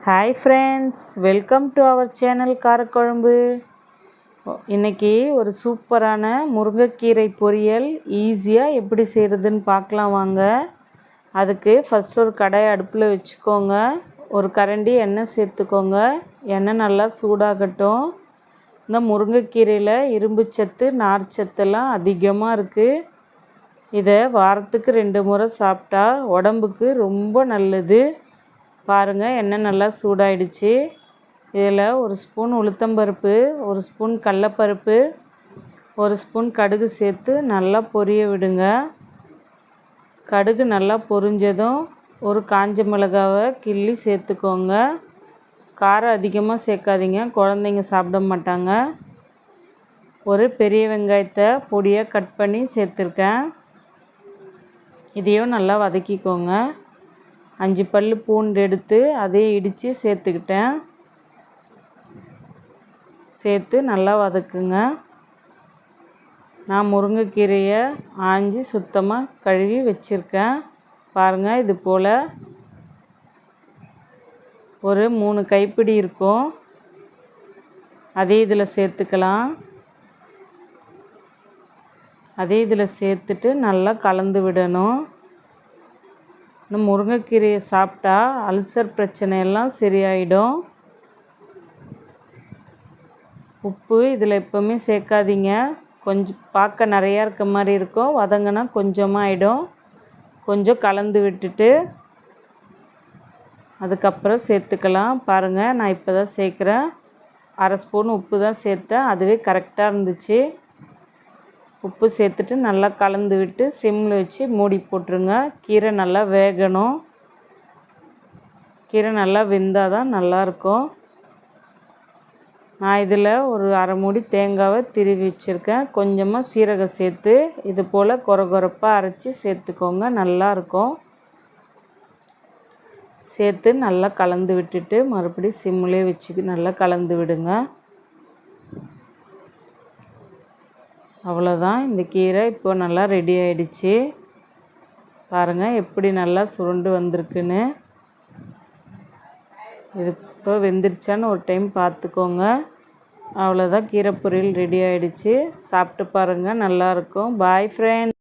Hi friends, welcome to our channel Karakuzhambu. இன்றைக்கி ஒரு சூப்பரான முருங்கைக்கீரை பொரியல் ஈஸியாக எப்படி செய்கிறதுன்னு பார்க்கலாம் வாங்க. அதுக்கு ஃபஸ்ட் ஒரு கடாயை அடுப்பில் வச்சுக்கோங்க. ஒரு கரண்டி எண்ணெய் சேர்த்துக்கோங்க. எண்ணெய் நல்லா சூடாகட்டும். இந்த முருங்கைக்கீரையில் இரும்பு சத்து நார் சத்தெல்லாம் அதிகமாக இருக்குது. இதை வாரத்துக்கு 2 முறை சாப்பிட்டா உடம்புக்கு ரொம்ப நல்லது. பாருங்கள், எண்ணெய் நல்லா சூடாயிடுச்சு. இதில் ஒரு ஸ்பூன் உளுத்தம்பருப்பு, ஒரு ஸ்பூன் கடலப்பருப்பு, ஒரு ஸ்பூன் கடுகு சேர்த்து நல்லா பொரிய விடுங்க. கடுகு நல்லா பொரிஞ்சதும் ஒரு காஞ்ச மிளகாவை கிள்ளி சேர்த்துக்கோங்க. காரம் அதிகமாக சேர்க்காதீங்க, குழந்தைங்க சாப்பிட மாட்டாங்க. ஒரு பெரிய வெங்காயத்தை பொடியாக கட் பண்ணி சேர்த்துருக்கேன். இதையும் நல்லா வதக்கிக்கோங்க. 5 பல் பூண்டு எடுத்து அதையும் இடித்து சேர்த்துக்கிட்டேன். சேர்த்து நல்லா வதக்குங்க. நான் முருங்கைக்கீரையை ஆஞ்சி சுத்தமாக கழுவி வச்சுருக்கேன். பாருங்கள், இது போல் ஒரு 3 கைப்பிடி இருக்கும். அதே இதில் சேர்த்துக்கலாம். அதே இதில் சேர்த்துட்டு நல்லா கலந்து விடணும். இந்த முருங்கைக்கீரையை சாப்பிட்டா அல்சர் பிரச்சனையெல்லாம் சரியாயிடும். உப்பு இதில் எப்போவுமே சேர்க்காதீங்க. கொஞ்சம் பார்க்க நிறையா இருக்க மாதிரி இருக்கும், வதங்கினா கொஞ்சமாக ஆகிடும். கொஞ்சம் கலந்து விட்டுட்டு அதுக்கப்புறம் சேர்த்துக்கலாம். பாருங்கள், நான் இப்போ தான் சேர்க்குறேன். 1/2 ஸ்பூன் உப்பு தான் சேர்த்தேன், அதுவே கரெக்டாக இருந்துச்சு. உப்பு சேர்த்துட்டு நல்லா கலந்து விட்டு சிம்மில் வச்சு மூடி போட்டுருங்க. கீரை நல்லா வேகணும். கீரை நல்லா வெந்தால் தான் நல்லாயிருக்கும். நான் இதில் ஒரு 1/2 மூடி தேங்காவை திருவி வச்சுருக்கேன். கொஞ்சமாக சீரகம் சேர்த்து இது போல் கொரகொரப்பாக அரைச்சி சேர்த்துக்கோங்க, நல்லாயிருக்கும். சேர்த்து நல்லா கலந்து விட்டுட்டு மறுபடியும் சிம்மிலே வச்சு நல்லா கலந்து விடுங்க. அவ்வளோதான், இந்த கீரை இப்போ நல்லா ரெடி ஆகிடுச்சு. பாருங்கள் எப்படி நல்லா சுருண்டு வந்திருக்குன்னு. இது இப்போ வெந்துருச்சான்னு ஒரு டைம் பார்த்துக்கோங்க. அவ்வளோதான், கீரை பொரியல் ரெடி ஆகிடுச்சு. சாப்பிட்டு பாருங்கள், நல்லாயிருக்கும். பாய் ஃப்ரெண்ட்.